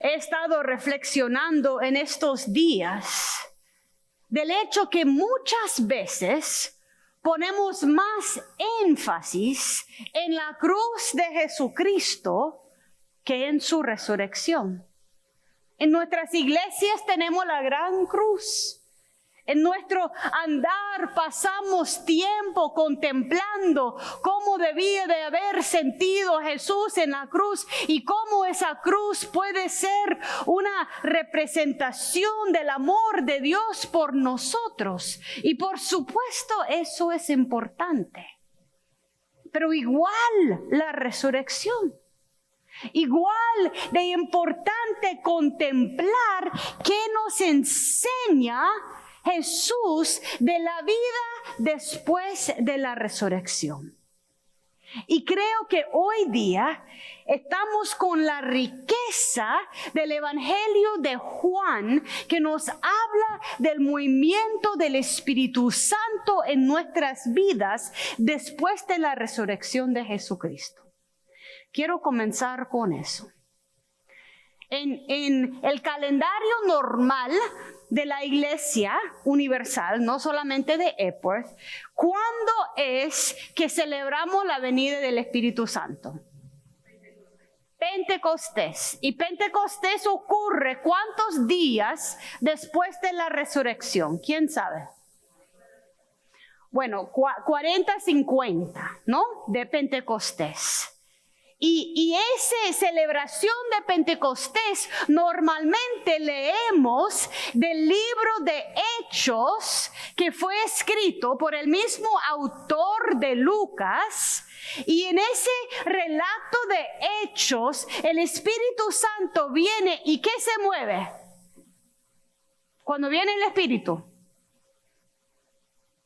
he estado reflexionando en estos días del hecho que muchas veces ponemos más énfasis en la cruz de Jesucristo que en su resurrección. En nuestras iglesias tenemos la gran cruz. En nuestro andar pasamos tiempo contemplando cómo debía de haber sentido Jesús en la cruz y cómo esa cruz puede ser una representación del amor de Dios por nosotros. Y por supuesto eso es importante. Pero igual la resurrección. Igual de importante contemplar qué nos enseña Jesús de la vida después de la resurrección. Y creo que hoy día estamos con la riqueza del Evangelio de Juan, que nos habla del movimiento del Espíritu Santo en nuestras vidas después de la resurrección de Jesucristo. Quiero comenzar con eso. En el calendario normal de la Iglesia Universal, no solamente de Epworth, ¿cuándo es que celebramos la venida del Espíritu Santo? Pentecostés. ¿Y Pentecostés ocurre cuántos días después de la resurrección? ¿Quién sabe? Bueno, 40-50, ¿no? De Pentecostés. Y esa celebración de Pentecostés normalmente leemos del libro de Hechos que fue escrito por el mismo autor de Lucas. Y en ese relato de Hechos el Espíritu Santo viene y ¿qué se mueve? Cuando viene el Espíritu,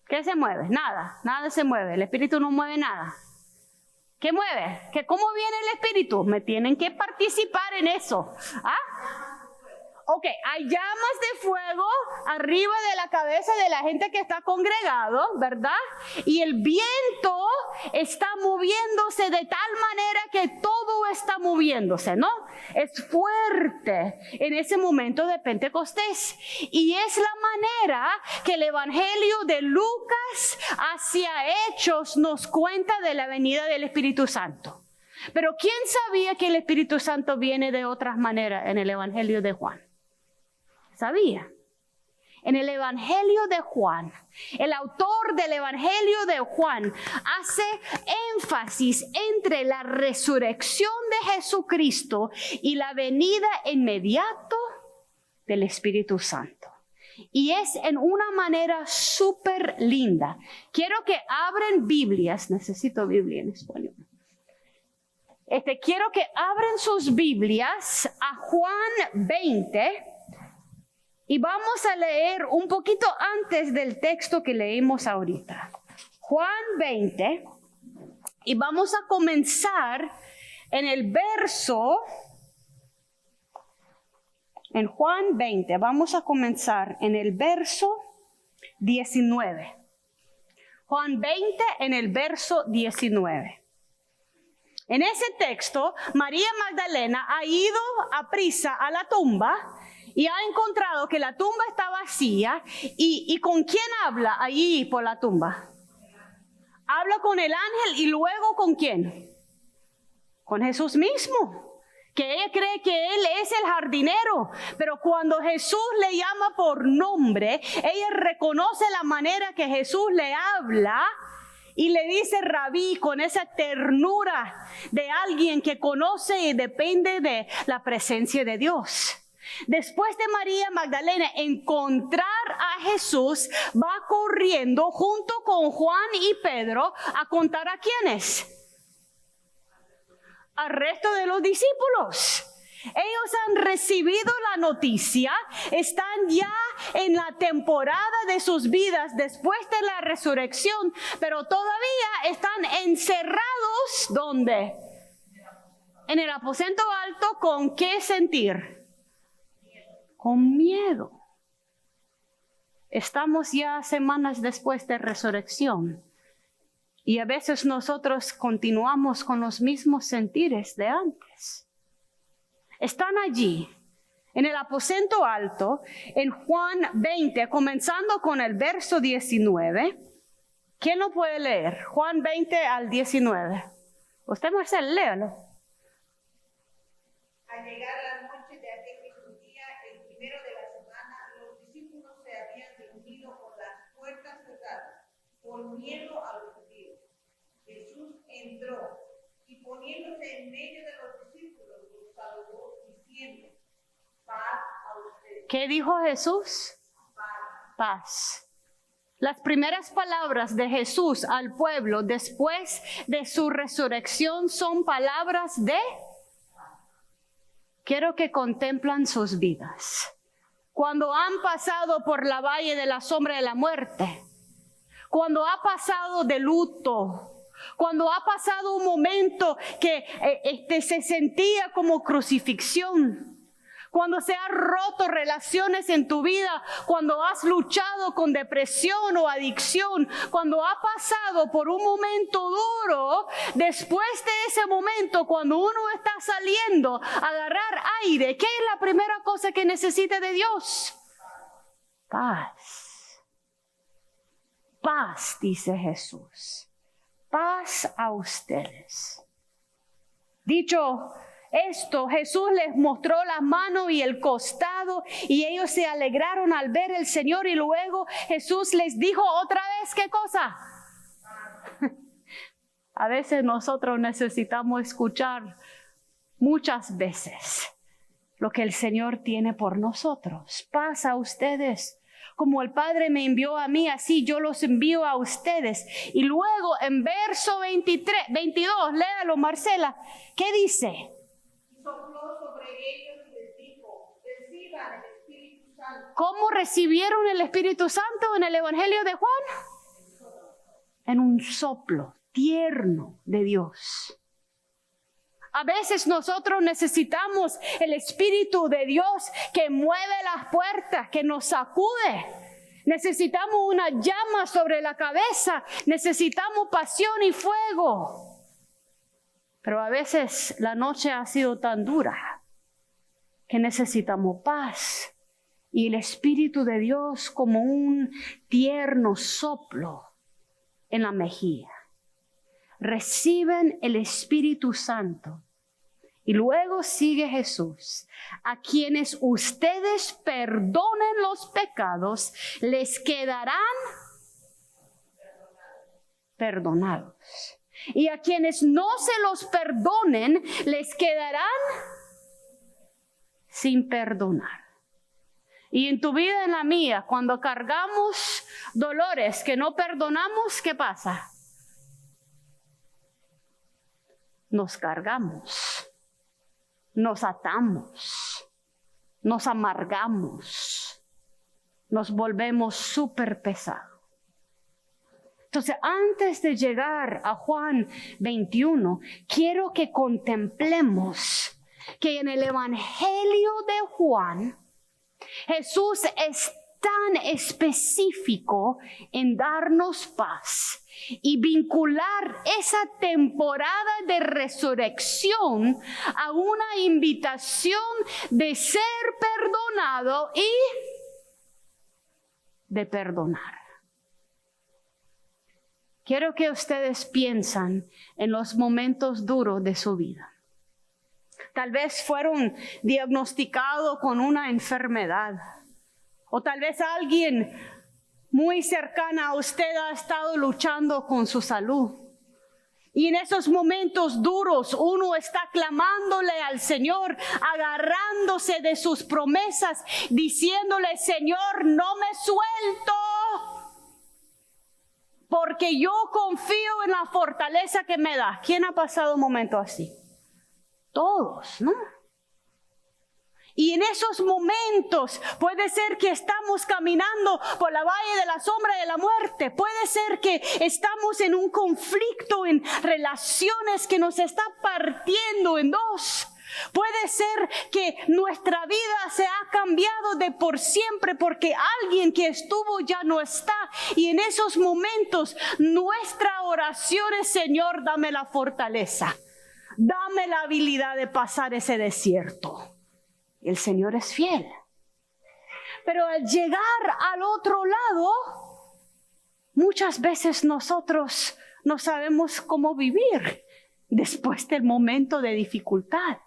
¿qué se mueve? Nada se mueve, el Espíritu no mueve nada. ¿Qué mueve? ¿Cómo viene el Espíritu? Me tienen que participar en eso. Ok, hay llamas de fuego arriba de la cabeza de la gente que está congregado, ¿verdad? Y el viento está moviéndose de tal manera que todo está moviéndose, ¿no? Es fuerte en ese momento de Pentecostés. Y es la manera que el Evangelio de Lucas hacia Hechos nos cuenta de la venida del Espíritu Santo. Pero ¿quién sabía que el Espíritu Santo viene de otras maneras en el Evangelio de Juan? ¿Sabía? En el Evangelio de Juan, el autor del Evangelio de Juan hace énfasis entre la resurrección de Jesucristo y la venida inmediata del Espíritu Santo. Y es en una manera súper linda. Quiero que abran Biblias. Necesito Biblia en español. Quiero que abran sus Biblias a Juan 20. Y vamos a leer un poquito antes del texto que leímos ahorita. Juan 20. Y vamos a comenzar en el verso. En Juan 20, vamos a comenzar en el verso 19. Juan 20 en el verso 19. En ese texto, María Magdalena ha ido a prisa a la tumba y ha encontrado que la tumba está vacía. ¿Y con quién habla allí por la tumba? Habla con el ángel y luego ¿con quién? Con Jesús mismo, que ella cree que Él es el jardinero. Pero cuando Jesús le llama por nombre, ella reconoce la manera que Jesús le habla y le dice Rabí, con esa ternura de alguien que conoce y depende de la presencia de Dios. Después de María Magdalena encontrar a Jesús, va corriendo junto con Juan y Pedro a contar a quiénes. Al resto de los discípulos. Ellos han recibido la noticia, están ya en la temporada de sus vidas después de la resurrección, pero todavía están encerrados, ¿dónde? En el aposento alto, ¿con qué sentir? Con miedo. Estamos ya semanas después de resurrección y a veces nosotros continuamos con los mismos sentires de antes. Están allí, en el aposento alto, en Juan 20, comenzando con el verso 19. ¿Quién lo puede leer? Juan 20 al 19. Usted, Marcel, léalo. Al llegar la noche de aquel mismo día, el primero de la semana, los discípulos se habían reunido con las puertas cerradas, por miedo a los judíos. Jesús entró y poniéndose en medio de los discípulos, los saludó diciendo: paz a ustedes. ¿Qué dijo Jesús? Paz. Las primeras palabras de Jesús al pueblo después de su resurrección son palabras de... Quiero que contemplan sus vidas. Cuando han pasado por la valle de la sombra de la muerte, cuando ha pasado de luto, cuando ha pasado un momento que se sentía como crucifixión, cuando se han roto relaciones en tu vida, cuando has luchado con depresión o adicción, cuando ha pasado por un momento duro, después de ese momento, cuando uno está saliendo a agarrar aire, ¿qué es la primera cosa que necesita de Dios? Paz. Paz, dice Jesús. Paz a ustedes. Dicho esto, Jesús les mostró la mano y el costado y ellos se alegraron al ver al Señor, y luego Jesús les dijo otra vez, ¿qué cosa? A veces nosotros necesitamos escuchar muchas veces lo que el Señor tiene por nosotros. Paz a ustedes. Como el Padre me envió a mí, así yo los envío a ustedes. Y luego en verso 22, léalo, Marcela, ¿qué dice? Sopló sobre ellos y les dijo: reciban el Espíritu Santo. ¿Cómo recibieron el Espíritu Santo en el Evangelio de Juan? En un soplo tierno de Dios. A veces nosotros necesitamos el Espíritu de Dios que mueve las puertas, que nos sacude. Necesitamos una llama sobre la cabeza. Necesitamos pasión y fuego. Pero a veces la noche ha sido tan dura que necesitamos paz y el Espíritu de Dios como un tierno soplo en la mejilla. Reciben el Espíritu Santo. Y luego sigue Jesús: a quienes ustedes perdonen los pecados, les quedarán perdonados. Y a quienes no se los perdonen, les quedarán sin perdonar. Y en tu vida, en la mía, cuando cargamos dolores que no perdonamos, ¿qué pasa? Nos cargamos, nos atamos, nos amargamos, nos volvemos súper pesados. Entonces, antes de llegar a Juan 21, quiero que contemplemos que en el Evangelio de Juan, Jesús es tan específico en darnos paz y vincular esa temporada de resurrección a una invitación de ser perdonado y de perdonar. Quiero que ustedes piensen en los momentos duros de su vida. Tal vez fueron diagnosticados con una enfermedad. O tal vez alguien muy cercana a usted ha estado luchando con su salud. Y en esos momentos duros uno está clamándole al Señor, agarrándose de sus promesas, diciéndole: Señor, no me suelto, porque yo confío en la fortaleza que me da. ¿Quién ha pasado un momento así? Todos, ¿no? Y en esos momentos puede ser que estamos caminando por la valle de la sombra de la muerte. Puede ser que estamos en un conflicto en relaciones que nos está partiendo en dos. Puede ser que nuestra vida se ha cambiado de por siempre porque alguien que estuvo ya no está. Y en esos momentos nuestra oración es: Señor, dame la fortaleza. Dame la habilidad de pasar ese desierto. El Señor es fiel. Pero al llegar al otro lado, muchas veces nosotros no sabemos cómo vivir después del momento de dificultad.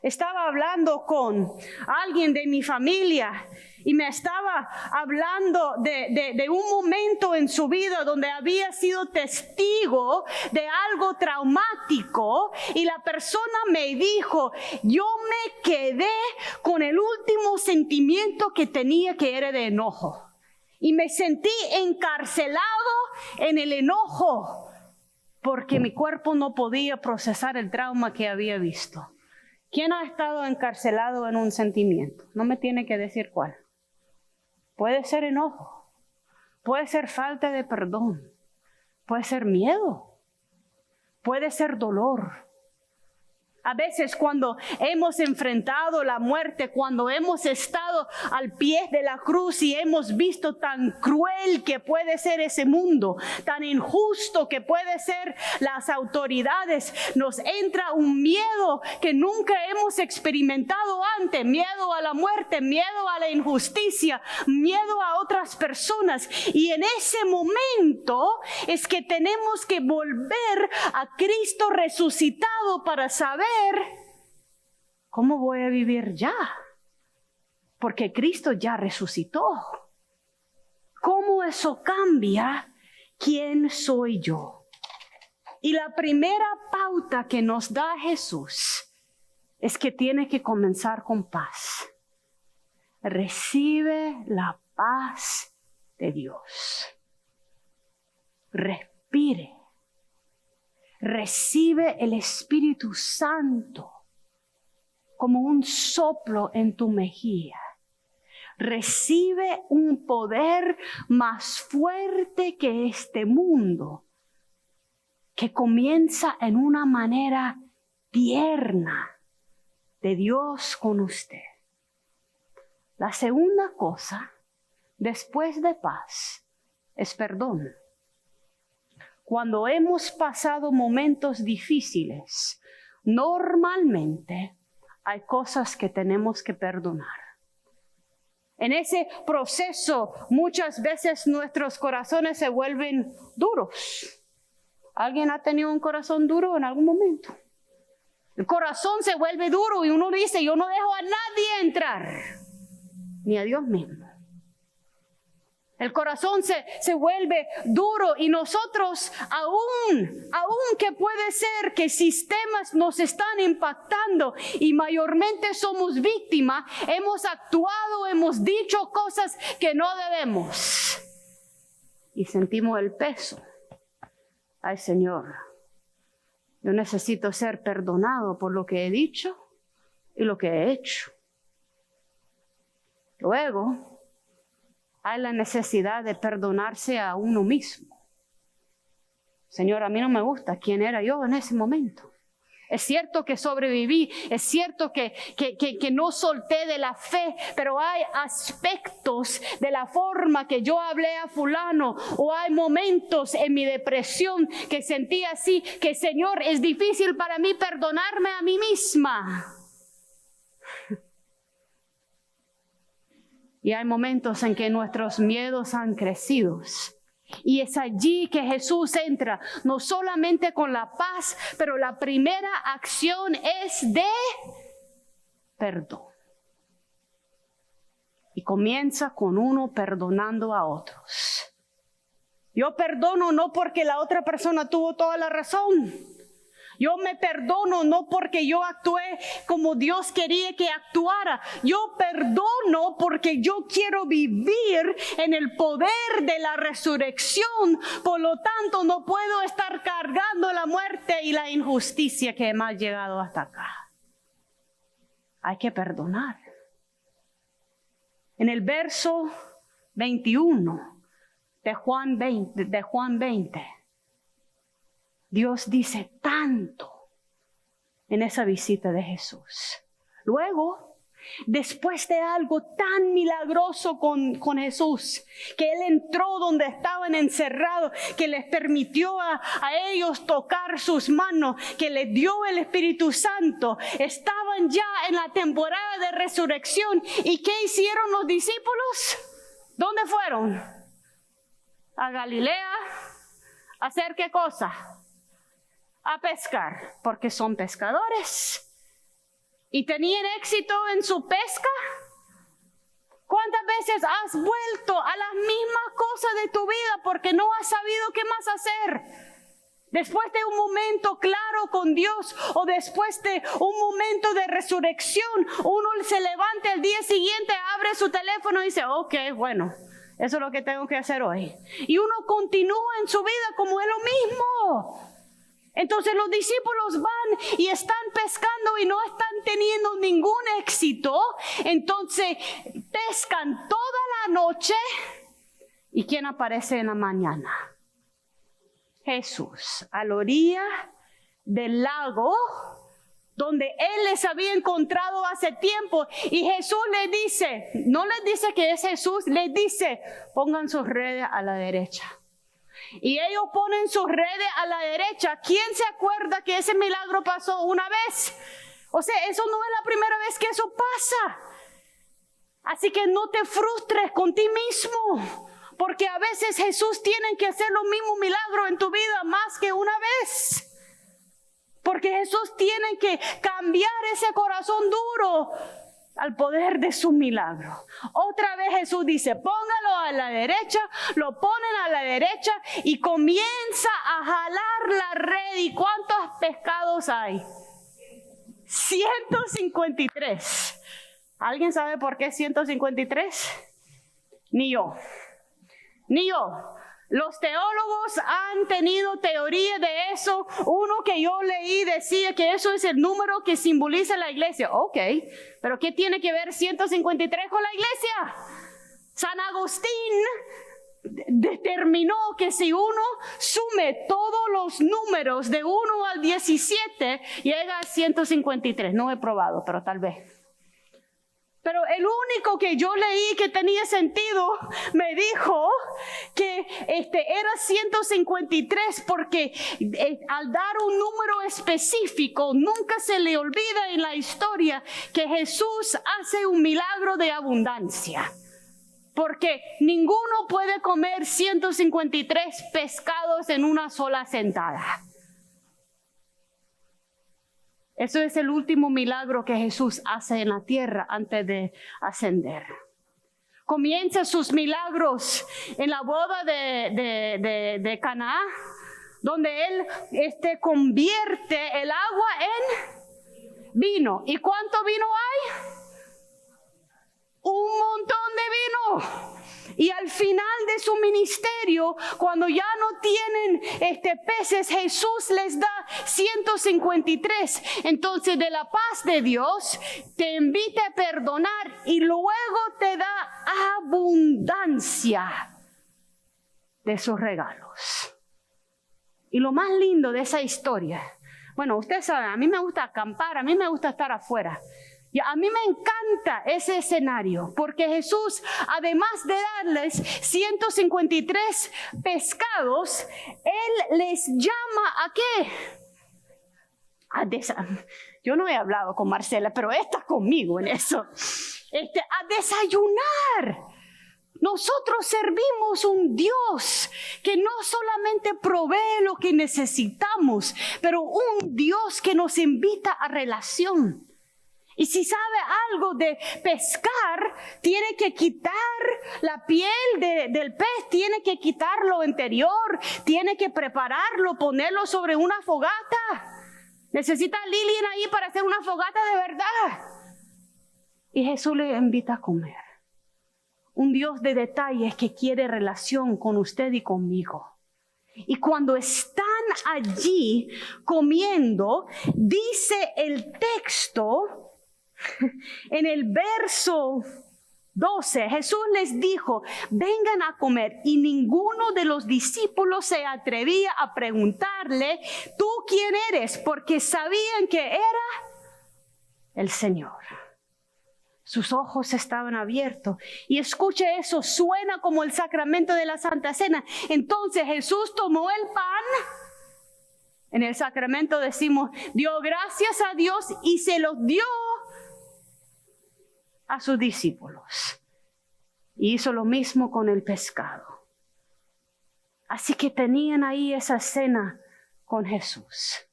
Estaba hablando con alguien de mi familia y me estaba hablando de un momento en su vida donde había sido testigo de algo traumático, y la persona me dijo, yo me quedé con el último sentimiento que tenía, que era de enojo. Y me sentí encarcelado en el enojo porque mi cuerpo no podía procesar el trauma que había visto. ¿Quién ha estado encarcelado en un sentimiento? No me tiene que decir cuál. Puede ser enojo, puede ser falta de perdón, puede ser miedo, puede ser dolor. A veces cuando hemos enfrentado la muerte, cuando hemos estado al pie de la cruz y hemos visto tan cruel que puede ser ese mundo, tan injusto que puede ser las autoridades, nos entra un miedo que nunca hemos experimentado antes. Miedo a la muerte, miedo a la injusticia, miedo a otras personas. Y en ese momento es que tenemos que volver a Cristo resucitado para saber ¿cómo voy a vivir ya? Porque Cristo ya resucitó. ¿Cómo eso cambia quién soy yo? Y la primera pauta que nos da Jesús es que tiene que comenzar con paz. Recibe la paz de Dios. Respire. Recibe el Espíritu Santo como un soplo en tu mejilla. Recibe un poder más fuerte que este mundo, que comienza en una manera tierna de Dios con usted. La segunda cosa, después de paz, es perdón. Cuando hemos pasado momentos difíciles, normalmente hay cosas que tenemos que perdonar. En ese proceso, muchas veces nuestros corazones se vuelven duros. ¿Alguien ha tenido un corazón duro en algún momento? El corazón se vuelve duro y uno dice, yo no dejo a nadie entrar, ni a Dios mismo. El corazón se vuelve duro y nosotros aún que puede ser que sistemas nos están impactando y mayormente somos víctimas, hemos actuado, hemos dicho cosas que no debemos y sentimos el peso. Ay, Señor, yo necesito ser perdonado por lo que he dicho y lo que he hecho. Luego hay la necesidad de perdonarse a uno mismo. Señor, a mí no me gusta quién era yo en ese momento. Es cierto que sobreviví, es cierto que no solté de la fe, pero hay aspectos de la forma que yo hablé a fulano, o hay momentos en mi depresión que sentí así, que Señor, es difícil para mí perdonarme a mí misma. Y hay momentos en que nuestros miedos han crecido. Y es allí que Jesús entra, no solamente con la paz, pero la primera acción es de perdón. Y comienza con uno perdonando a otros. Yo perdono no porque la otra persona tuvo toda la razón. Yo me perdono no porque yo actué como Dios quería que actuara. Yo perdono porque yo quiero vivir en el poder de la resurrección. Por lo tanto, no puedo estar cargando la muerte y la injusticia que me ha llegado hasta acá. Hay que perdonar. En el verso 21 de Juan 20, Dios dice tanto en esa visita de Jesús. Luego, después de algo tan milagroso con Jesús, que Él entró donde estaban encerrados, que les permitió a ellos tocar sus manos, que les dio el Espíritu Santo, estaban estaban ya en la temporada de resurrección. ¿Y qué hicieron los discípulos? ¿Dónde fueron? A Galilea. ¿A hacer qué cosa? A pescar, porque son pescadores. ¿Y tenían éxito en su pesca? ¿Cuántas veces has vuelto a las mismas cosas de tu vida porque no has sabido qué más hacer? Después de un momento claro con Dios o después de un momento de resurrección, uno se levanta el día siguiente, abre su teléfono y dice, ok, bueno, eso es lo que tengo que hacer hoy. Y uno continúa en su vida como es lo mismo. Entonces los discípulos van y están pescando y no están teniendo ningún éxito. Entonces pescan toda la noche. ¿Y quién aparece en la mañana? Jesús, a la orilla del lago donde Él les había encontrado hace tiempo. Y Jesús les dice, no les dice que es Jesús, les dice, pongan sus redes a la derecha. Y ellos ponen sus redes a la derecha. ¿Quién se acuerda que ese milagro pasó una vez? O sea, eso no es la primera vez que eso pasa. Así que no te frustres con ti mismo, porque a veces Jesús tiene que hacer los mismos milagros en tu vida más que una vez. Porque Jesús tiene que cambiar ese corazón duro al poder de su milagro. Otra vez Jesús dice, póngalo a la derecha, lo ponen a la derecha y comienza a jalar la red. ¿Y cuántos pescados hay? 153. ¿Alguien sabe por qué 153? Ni yo. Los teólogos han tenido teoría de eso. Uno que yo leí decía que eso es el número que simboliza la iglesia. Ok, pero ¿qué tiene que ver 153 con la iglesia? San Agustín determinó que si uno sume todos los números de 1 al 17, llega a 153. No he probado, pero tal vez. Pero el único que yo leí que tenía sentido me dijo que era 153 porque al dar un número específico nunca se le olvida en la historia que Jesús hace un milagro de abundancia. Porque ninguno puede comer 153 pescados en una sola sentada. Eso es el último milagro que Jesús hace en la tierra antes de ascender. Comienza sus milagros en la boda de Caná, donde Él convierte el agua en vino. ¿Y cuánto vino hay? Un montón de vino. Y al final de su ministerio, cuando ya no tienen peces, Jesús les da 153. Entonces de la paz de Dios te invita a perdonar y luego te da abundancia de sus regalos. Y lo más lindo de esa historia, bueno, ustedes saben, a mí me gusta acampar, a mí me gusta estar afuera. Y a mí me encanta ese escenario, porque Jesús, además de darles 153 pescados, Él les llama ¿a qué? Yo no he hablado con Marcela, pero está conmigo en eso. A desayunar. Nosotros servimos un Dios que no solamente provee lo que necesitamos, pero un Dios que nos invita a relación. Y si sabe algo de pescar, tiene que quitar la piel del pez, tiene que quitar lo interior, tiene que prepararlo, ponerlo sobre una fogata. Necesita a Lilian ahí para hacer una fogata de verdad. Y Jesús le invita a comer. Un Dios de detalles que quiere relación con usted y conmigo. Y cuando están allí comiendo, dice el texto, en el verso 12, Jesús les dijo, vengan a comer. Y ninguno de los discípulos se atrevía a preguntarle, ¿tú quién eres? Porque sabían que era el Señor. Sus ojos estaban abiertos. Y escuche eso, suena como el sacramento de la Santa Cena. Entonces Jesús tomó el pan. En el sacramento decimos, dio gracias a Dios y se los dio a sus discípulos. Y hizo lo mismo con el pescado. Así que tenían ahí esa cena con Jesús.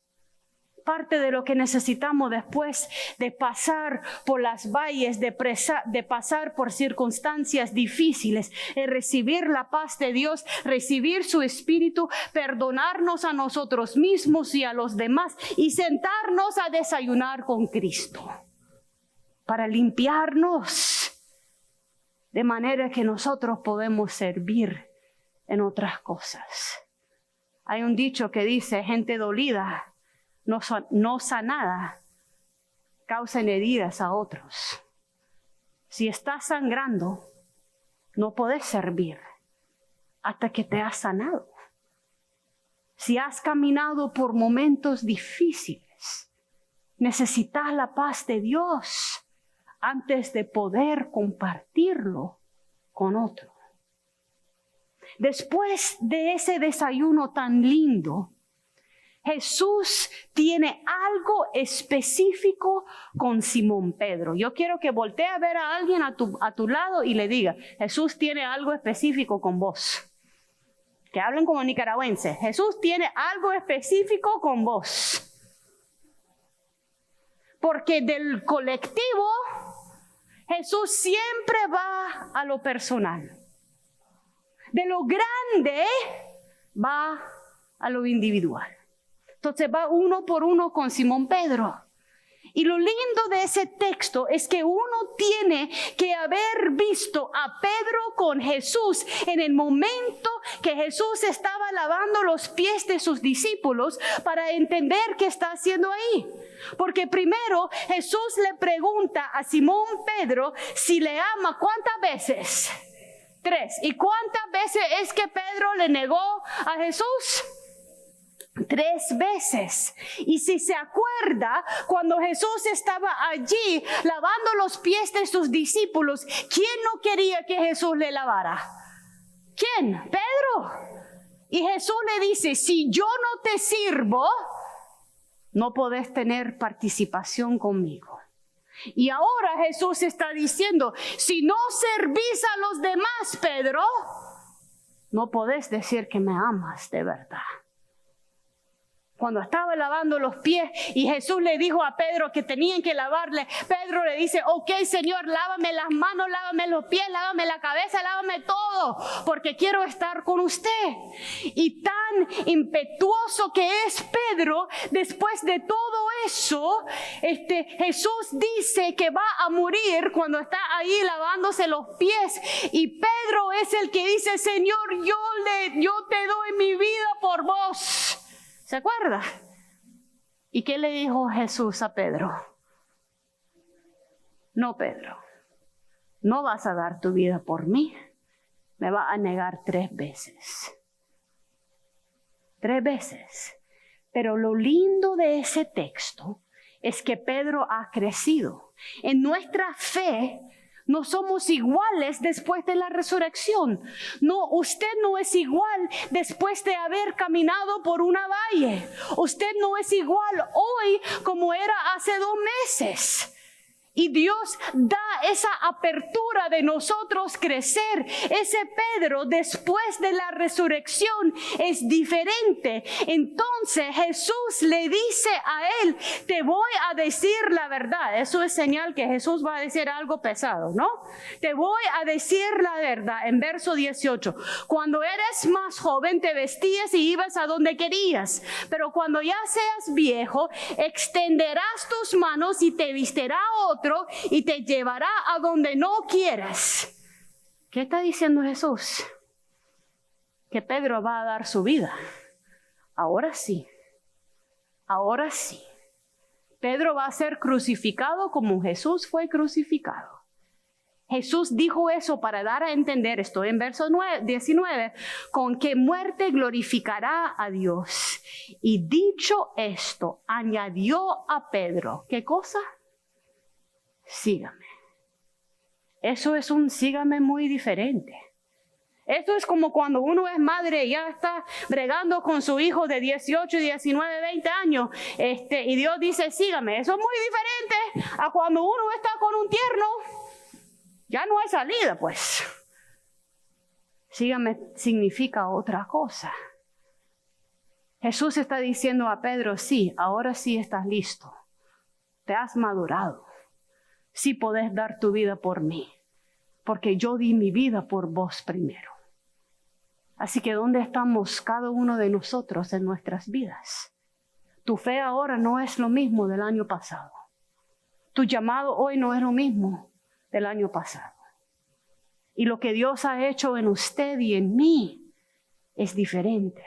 Parte de lo que necesitamos después de pasar por las valles, de pasar por circunstancias difíciles, es recibir la paz de Dios, recibir su Espíritu, perdonarnos a nosotros mismos y a los demás y sentarnos a desayunar con Cristo para limpiarnos de manera que nosotros podemos servir en otras cosas. Hay un dicho que dice, gente dolida, no sanada, causan heridas a otros. Si estás sangrando, no podés servir hasta que te has sanado. Si has caminado por momentos difíciles, necesitas la paz de Dios antes de poder compartirlo con otro. Después de ese desayuno tan lindo, Jesús tiene algo específico con Simón Pedro. Yo quiero que voltee a ver a alguien a tu lado y le diga, Jesús tiene algo específico con vos. Que hablen como nicaragüenses. Jesús tiene algo específico con vos. Porque del colectivo, Jesús siempre va a lo personal. De lo grande, va a lo individual. Entonces va uno por uno con Simón Pedro. Y lo lindo de ese texto es que uno tiene que haber visto a Pedro con Jesús en el momento que Jesús estaba lavando los pies de sus discípulos para entender qué está haciendo ahí. Porque primero Jesús le pregunta a Simón Pedro si le ama, ¿cuántas veces? 3. ¿Y cuántas veces es que Pedro le negó a Jesús? 3 veces. Y si se acuerda, cuando Jesús estaba allí lavando los pies de sus discípulos, ¿quién no quería que Jesús le lavara? ¿Quién? Pedro. Y Jesús le dice, si yo no te sirvo, no podés tener participación conmigo. Y ahora Jesús está diciendo, si no servís a los demás, Pedro, no podés decir que me amas de verdad. Cuando estaba lavando los pies y Jesús le dijo a Pedro que tenían que lavarle, Pedro le dice, ok Señor, lávame las manos, lávame los pies, lávame la cabeza, lávame todo, porque quiero estar con usted. Y tan impetuoso que es Pedro, después de todo eso, Jesús dice que va a morir cuando está ahí lavándose los pies. Y Pedro es el que dice, Señor, yo te doy mi vida por vos. ¿Se acuerda? ¿Y qué le dijo Jesús a Pedro? No, Pedro, no vas a dar tu vida por mí. Me vas a negar 3 veces. 3 veces. Pero lo lindo de ese texto es que Pedro ha crecido. En nuestra fe no somos iguales después de la resurrección. No, usted no es igual después de haber caminado por una valle. Usted no es igual hoy como era hace 2 meses. Y Dios da esa apertura de nosotros crecer. Ese Pedro después de la resurrección es diferente. Entonces Jesús le dice a él, te voy a decir la verdad. Eso es señal que Jesús va a decir algo pesado, ¿no? Te voy a decir la verdad. En verso 18, cuando eres más joven te vestías y ibas a donde querías. Pero cuando ya seas viejo, extenderás tus manos y te vistirá otro y te llevará a donde no quieras. ¿Qué está diciendo Jesús? Que Pedro va a dar su vida. Ahora sí. Ahora sí. Pedro va a ser crucificado como Jesús fue crucificado. Jesús dijo eso para dar a entender, estoy en verso 19, con qué muerte glorificará a Dios. Y dicho esto, añadió a Pedro, ¿qué cosa? Sígame. Eso es un sígame muy diferente. Esto es como cuando uno es madre y ya está bregando con su hijo de 18, 19, 20 años. Y Dios dice, sígame. Eso es muy diferente a cuando uno está con un tierno. ya no hay salida, pues. Sígame significa otra cosa. Jesús está diciendo a Pedro, sí, ahora sí estás listo. Te has madurado. Sí podés dar tu vida por mí, porque yo di mi vida por vos primero. Así que ¿dónde estamos cada uno de nosotros en nuestras vidas? Tu fe ahora no es lo mismo del año pasado. Tu llamado hoy no es lo mismo del año pasado. Y lo que Dios ha hecho en usted y en mí es diferente.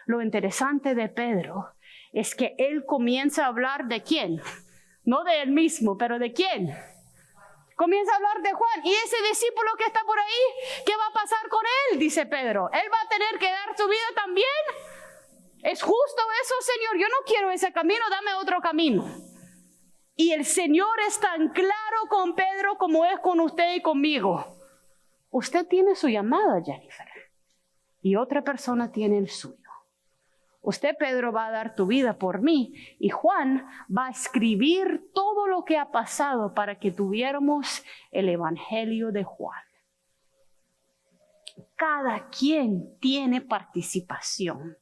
Lo interesante de Pedro es que él comienza a hablar de quién. No de él mismo, pero ¿de quién? Comienza a hablar de Juan. Y ese discípulo que está por ahí, ¿qué va a pasar con él? Dice Pedro. ¿Él va a tener que dar su vida también? ¿Es justo eso, Señor? Yo no quiero ese camino, dame otro camino. Y el Señor es tan claro con Pedro como es con usted y conmigo. Usted tiene su llamada, Jennifer, y otra persona tiene el suyo. Usted, Pedro, va a dar tu vida por mí, y Juan va a escribir todo lo que ha pasado para que tuviéramos el Evangelio de Juan. Cada quien tiene participación.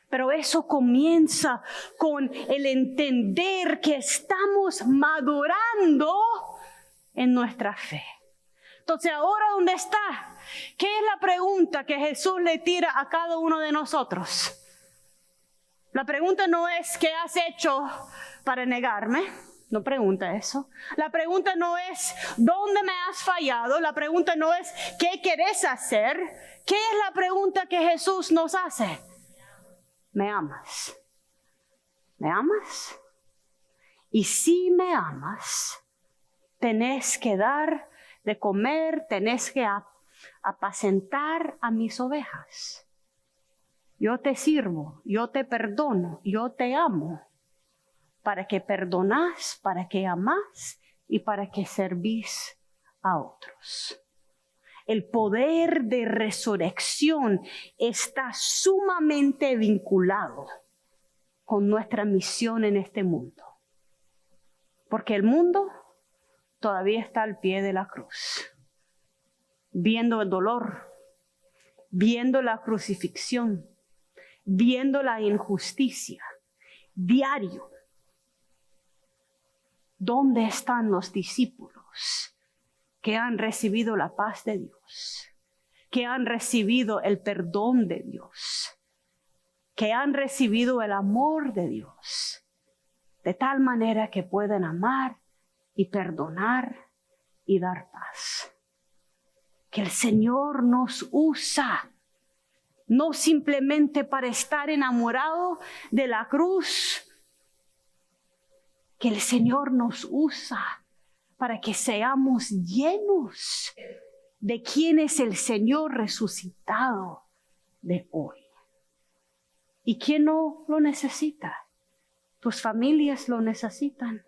Pero eso comienza con el entender que estamos madurando en nuestra fe. Entonces, ahora, ¿dónde está? ¿Qué es la pregunta que Jesús le tira a cada uno de nosotros? La pregunta no es ¿qué has hecho para negarme? No pregunta eso. La pregunta no es ¿dónde me has fallado? La pregunta no es ¿qué querés hacer? ¿Qué es la pregunta que Jesús nos hace? ¿Me amas? ¿Me amas? Y si me amas, tenés que dar de comer, tenés que apacentar a mis ovejas. Yo te sirvo, yo te perdono, yo te amo, para que perdonás, para que amás y para que servís a otros. El poder de resurrección está sumamente vinculado con nuestra misión en este mundo. Porque el mundo todavía está al pie de la cruz, viendo el dolor, viendo la crucifixión, viendo la injusticia, diario. ¿Dónde están los discípulos que han recibido la paz de Dios, que han recibido el perdón de Dios, que han recibido el amor de Dios, de tal manera que pueden amar y perdonar y dar paz? Que el Señor nos usa, no simplemente para estar enamorado de la cruz, que el Señor nos usa para que seamos llenos de quién es el Señor resucitado de hoy. ¿Y quién no lo necesita? Tus familias lo necesitan,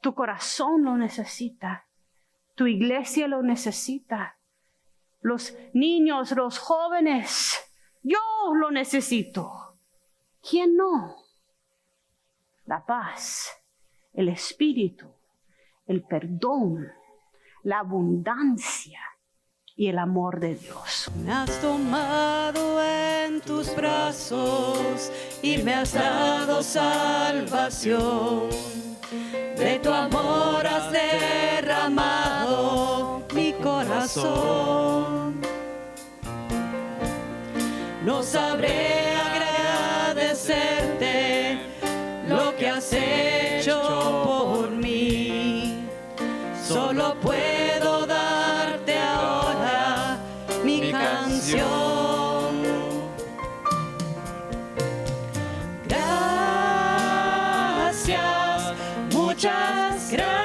tu corazón lo necesita, tu iglesia lo necesita, los niños, los jóvenes, yo lo necesito. ¿Quién no? La paz, el espíritu, el perdón, la abundancia y el amor de Dios. Me has tomado en tus brazos y me has dado salvación. De tu amor has derramado mi corazón. No sabré agradecerte lo que has hecho por mí. Solo puedo darte ahora mi canción. Gracias, muchas gracias.